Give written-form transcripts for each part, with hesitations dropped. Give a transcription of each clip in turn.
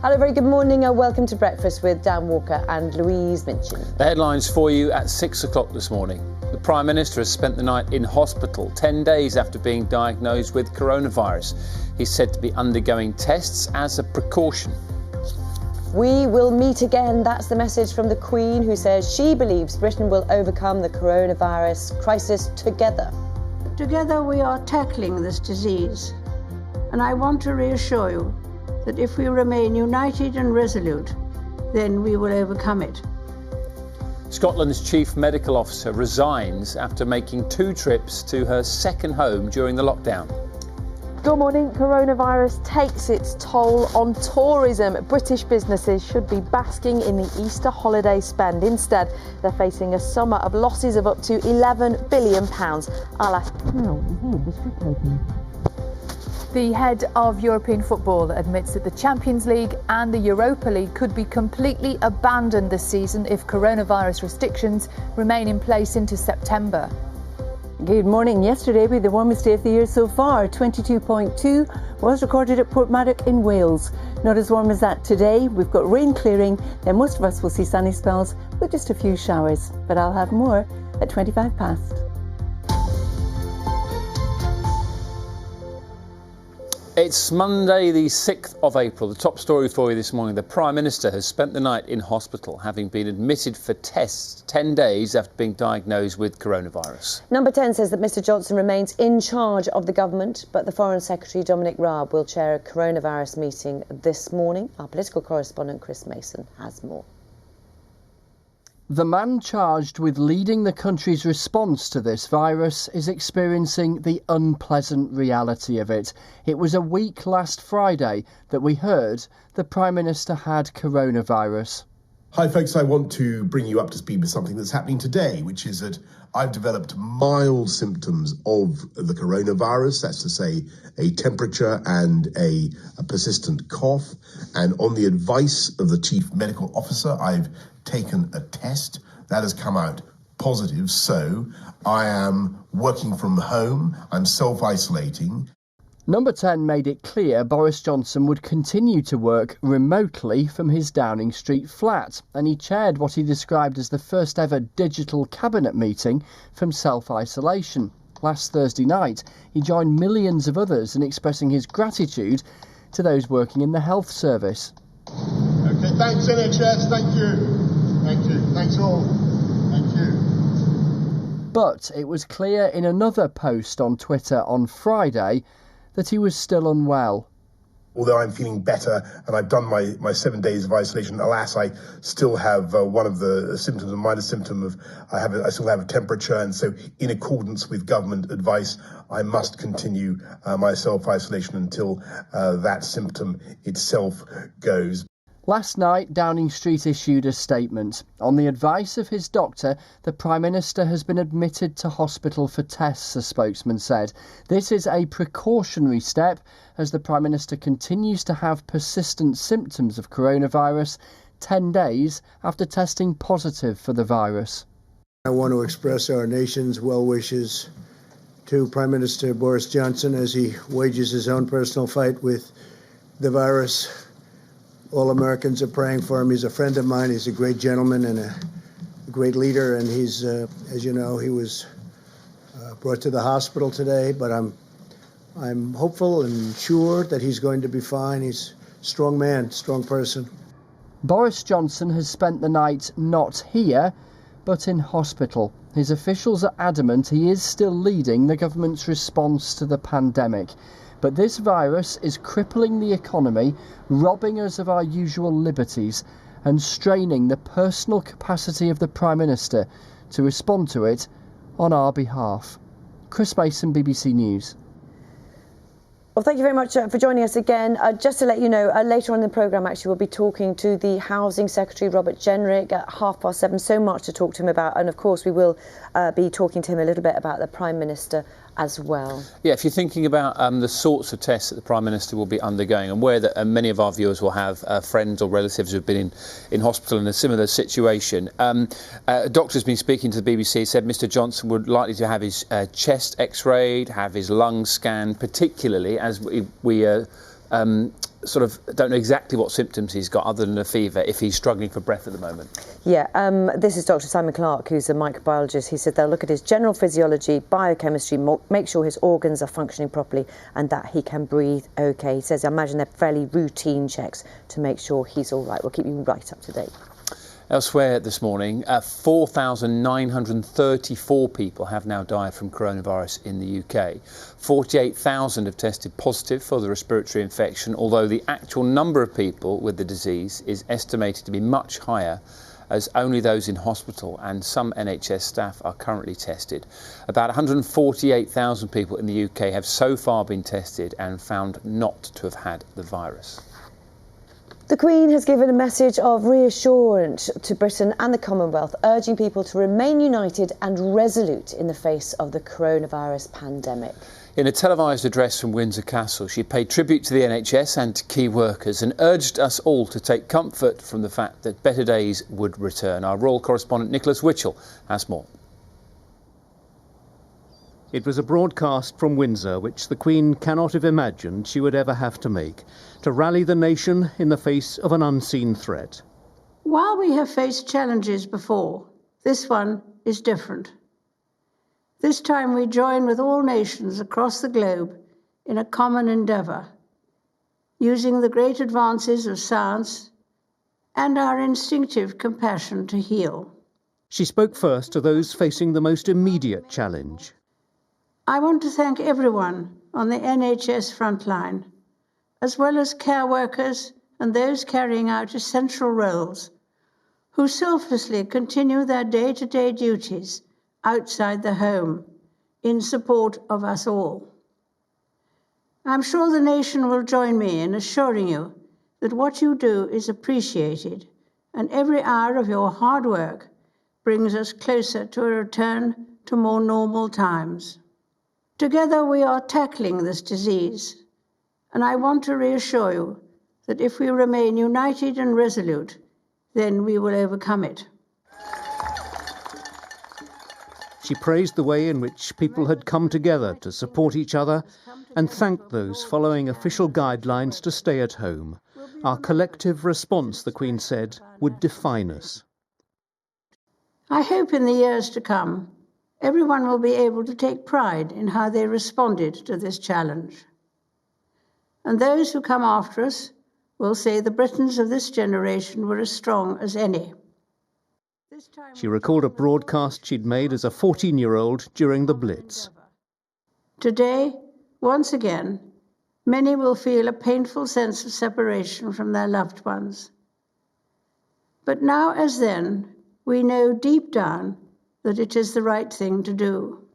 Hello, very good morning. Welcome to Breakfast with Dan Walker and Louise Minchin. The headlines for you at 6 o'clock this morning. The Prime Minister has spent the night in hospital 10 days after being diagnosed with coronavirus. He's said to be undergoing tests as a precaution. We will meet again. That's the message from the Queen, who says she believes Britain will overcome the coronavirus crisis together. Together we are tackling this disease. And I want to reassure you that if we remain united and resolute, then we will overcome it. Scotland's chief medical officer resigns after making 2 trips to her second home during the lockdown. Good morning. Coronavirus takes its toll on tourism. British businesses should be basking in the Easter holiday spend. Instead, they're facing a summer of losses of up to £11 billion. I'll ask how is the district open? The head of European football admits that the Champions League and the Europa League could be completely abandoned this season if coronavirus restrictions remain in place into September. Good morning. Yesterday was the warmest day of the year so far. 22.2 was recorded at Portmarnock in Wales. Not as warm as that today. We've got rain clearing, then most of us will see sunny spells with just a few showers. But I'll have more at 25 past. It's Monday, the 6th of April. The top story for you this morning. The Prime Minister has spent the night in hospital, having been admitted for tests 10 days after being diagnosed with coronavirus. Number 10 says that Mr Johnson remains in charge of the government, but the Foreign Secretary Dominic Raab will chair a coronavirus meeting this morning. Our political correspondent Chris Mason has more. The man charged with leading the country's response to this virus is experiencing the unpleasant reality of it. It was a week last Friday that we heard the Prime Minister had coronavirus. Hi folks, I want to bring you up to speed with something that's happening today, which is that I've developed mild symptoms of the coronavirus, that's to say a temperature and a persistent cough. And on the advice of the Chief Medical Officer, I've taken a test that has come out positive. So I am working from home, I'm self-isolating. Number 10 made it clear Boris Johnson would continue to work remotely from his Downing Street flat, and he chaired what he described as the first ever digital cabinet meeting from self-isolation. Last Thursday night, he joined millions of others in expressing his gratitude to those working in the health service. OK, thanks NHS, thank you, thanks all, thank you. But it was clear in another post on Twitter on Friday that he was still unwell. Although I'm feeling better and I've done my 7 days of isolation, alas, I still have one of the symptoms, a minor symptom of I still have a temperature, and so in accordance with government advice, I must continue my self-isolation until that symptom itself goes. Last night, Downing Street issued a statement. On the advice of his doctor, the Prime Minister has been admitted to hospital for tests, a spokesman said. This is a precautionary step as the Prime Minister continues to have persistent symptoms of coronavirus 10 days after testing positive for the virus. I want to express our nation's well wishes to Prime Minister Boris Johnson as he wages his own personal fight with the virus. All Americans are praying for him. He's a friend of mine. He's a great gentleman and a great leader. And he's, as you know, he was brought to the hospital today. But I'm hopeful and sure that he's going to be fine. He's a strong man, strong person. Boris Johnson has spent the night not here, but in hospital. His officials are adamant he is still leading the government's response to the pandemic. But this virus is crippling the economy, robbing us of our usual liberties and straining the personal capacity of the Prime Minister to respond to it on our behalf. Chris Mason, BBC News. Well, thank you very much for joining us again. Just to let you know, later on in the programme, actually, we'll be talking to the Housing Secretary, Robert Jenrick, at 7:30. So much to talk to him about. And, of course, we will be talking to him a little bit about the Prime Minister as well. Yeah, if you're thinking about the sorts of tests that the Prime Minister will be undergoing, and where many of our viewers will have friends or relatives who've been in hospital in a similar situation, a doctor's been speaking to the BBC, said Mr Johnson would likely to have his chest x-rayed, have his lungs scanned, particularly as we sort of don't know exactly what symptoms he's got other than a fever, if he's struggling for breath at the moment. Yeah, this is Dr. Simon Clark, who's a microbiologist. He said they'll look at his general physiology, biochemistry, make sure his organs are functioning properly and that he can breathe okay. He says, I imagine they're fairly routine checks to make sure he's all right. We'll keep you right up to date. Elsewhere this morning, 4,934 people have now died from coronavirus in the UK. 48,000 have tested positive for the respiratory infection, although the actual number of people with the disease is estimated to be much higher, as only those in hospital and some NHS staff are currently tested. About 148,000 people in the UK have so far been tested and found not to have had the virus. The Queen has given a message of reassurance to Britain and the Commonwealth, urging people to remain united and resolute in the face of the coronavirus pandemic. In a televised address from Windsor Castle, she paid tribute to the NHS and to key workers and urged us all to take comfort from the fact that better days would return. Our royal correspondent Nicholas Witchell has more. It was a broadcast from Windsor which the Queen cannot have imagined she would ever have to make, to rally the nation in the face of an unseen threat. While we have faced challenges before, this one is different. This time we join with all nations across the globe in a common endeavour, using the great advances of science and our instinctive compassion to heal. She spoke first to those facing the most immediate challenge. I want to thank everyone on the NHS frontline, as well as care workers and those carrying out essential roles, who selflessly continue their day-to-day duties outside the home in support of us all. I'm sure the nation will join me in assuring you that what you do is appreciated and every hour of your hard work brings us closer to a return to more normal times. Together we are tackling this disease, and I want to reassure you that if we remain united and resolute, then we will overcome it. She praised the way in which people had come together to support each other and thanked those following official guidelines to stay at home. Our collective response, the Queen said, would define us. I hope in the years to come, everyone will be able to take pride in how they responded to this challenge. And those who come after us will say the Britons of this generation were as strong as any. She recalled a broadcast she'd made as a 14-year-old during the Blitz. Today, once again, many will feel a painful sense of separation from their loved ones. But now as then, we know deep down that it is the right thing to do.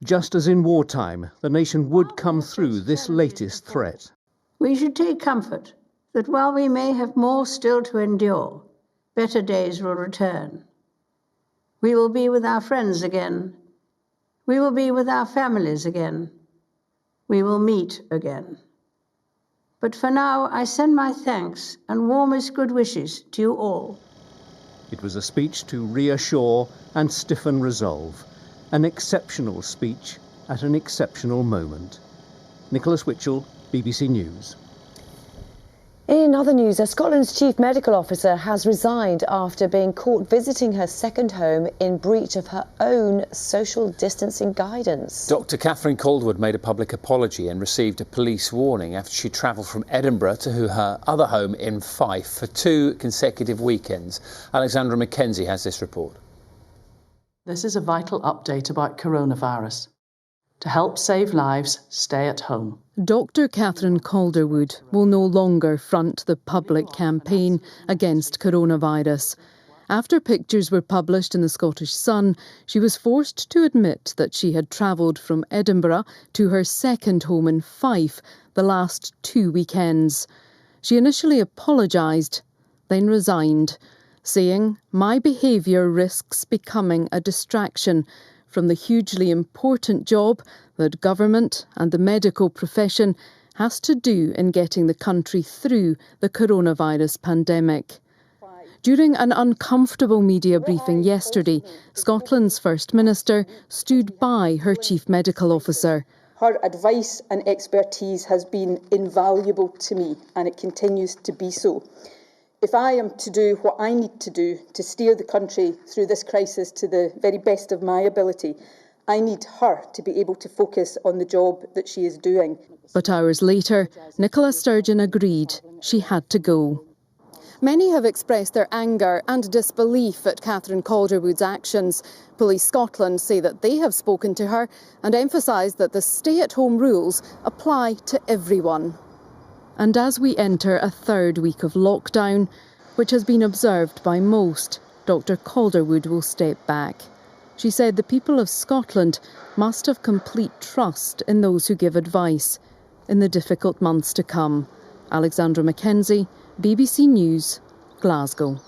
Just as in wartime, the nation would come through this latest threat. We should take comfort that while we may have more still to endure, better days will return. We will be with our friends again. We will be with our families again. We will meet again. But for now, I send my thanks and warmest good wishes to you all. It was a speech to reassure and stiffen resolve. An exceptional speech at an exceptional moment. Nicholas Witchell, BBC News. In other news, Scotland's chief medical officer has resigned after being caught visiting her second home in breach of her own social distancing guidance. Dr. Catherine Calderwood made a public apology and received a police warning after she travelled from Edinburgh to her other home in Fife for 2 consecutive weekends. Alexandra Mackenzie has this report. This is a vital update about coronavirus. To help save lives, stay at home. Dr. Catherine Calderwood will no longer front the public campaign against coronavirus. After pictures were published in the Scottish Sun, she was forced to admit that she had travelled from Edinburgh to her second home in Fife the last 2 weekends. She initially apologised, then resigned, saying, "My behaviour risks becoming a distraction from the hugely important job that government and the medical profession has to do in getting the country through the coronavirus pandemic." During an uncomfortable media briefing yesterday, Scotland's First Minister stood by her Chief Medical Officer. Her advice and expertise has been invaluable to me, and it continues to be so. If I am to do what I need to do to steer the country through this crisis to the very best of my ability, I need her to be able to focus on the job that she is doing. But hours later, Nicola Sturgeon agreed she had to go. Many have expressed their anger and disbelief at Catherine Calderwood's actions. Police Scotland say that they have spoken to her and emphasise that the stay-at-home rules apply to everyone. And as we enter a third week of lockdown, which has been observed by most, Dr Calderwood will step back. She said the people of Scotland must have complete trust in those who give advice in the difficult months to come. Alexandra Mackenzie, BBC News, Glasgow.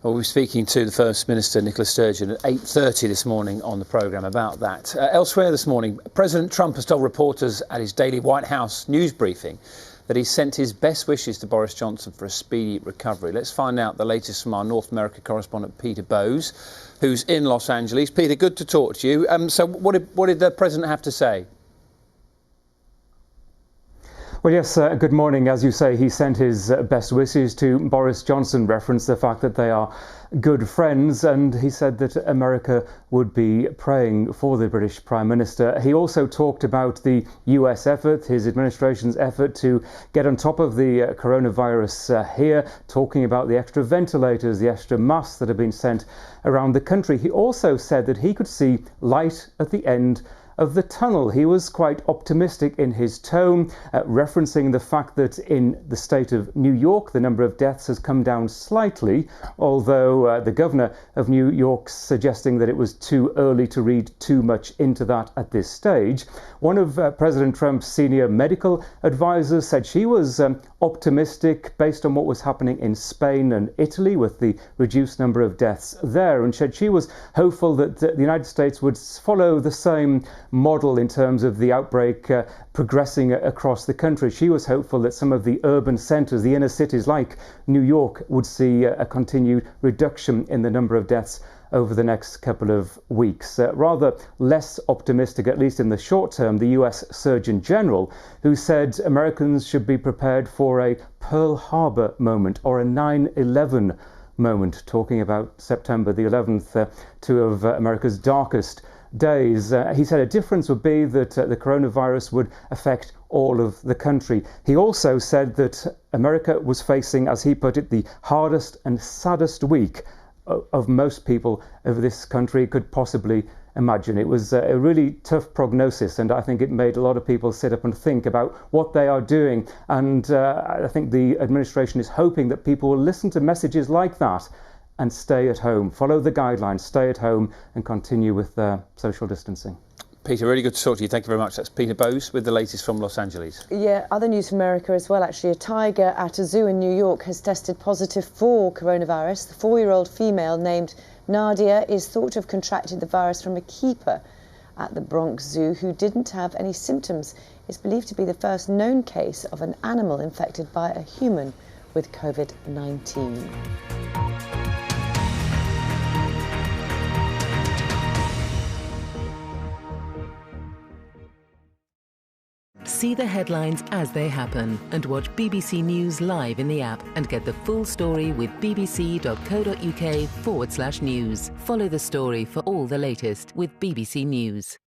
Well, we're speaking to the First Minister, Nicola Sturgeon, at 8:30 this morning on the programme about that. Elsewhere this morning, President Trump has told reporters at his daily White House news briefing that he sent his best wishes to Boris Johnson for a speedy recovery. Let's find out the latest from our North America correspondent, Peter Bowes, who's in Los Angeles. Peter, good to talk to you. So what did the President have to say? Well, yes, good morning. As you say, he sent his best wishes to Boris Johnson, referenced the fact that they are good friends, and he said that America would be praying for the British Prime Minister. He also talked about the US effort, his administration's effort to get on top of the coronavirus here, talking about the extra ventilators, the extra masks that have been sent around the country. He also said that he could see light at the end of the tunnel. He was quite optimistic in his tone, referencing the fact that in the state of New York, the number of deaths has come down slightly, although the governor of New York suggesting that it was too early to read too much into that at this stage. One of President Trump's senior medical advisors said she was optimistic based on what was happening in Spain and Italy with the reduced number of deaths there, and said she was hopeful that the United States would follow the same model in terms of the outbreak progressing across the country. She was hopeful that some of the urban centres, the inner cities like New York, would see a continued reduction in the number of deaths over the next couple of weeks. Rather less optimistic, at least in the short term, the US Surgeon General, who said Americans should be prepared for a Pearl Harbor moment or a 9/11 moment, talking about September the 11th, two of America's darkest days. He said a difference would be that the coronavirus would affect all of the country. He also said that America was facing, as he put it, the hardest and saddest week of most people of this country could possibly imagine. It was a really tough prognosis, and I think it made a lot of people sit up and think about what they are doing. And I think the administration is hoping that people will listen to messages like that and stay at home, follow the guidelines, stay at home and continue with social distancing. Peter, really good to talk to you. Thank you very much. That's Peter Bowes with the latest from Los Angeles. Yeah, other news from America as well, actually. A tiger at a zoo in New York has tested positive for coronavirus. The 4-year-old female named Nadia is thought to have contracted the virus from a keeper at the Bronx Zoo who didn't have any symptoms. It's believed to be the first known case of an animal infected by a human with COVID-19. See the headlines as they happen and watch BBC News live in the app and get the full story with bbc.co.uk/news. Follow the story for all the latest with BBC News.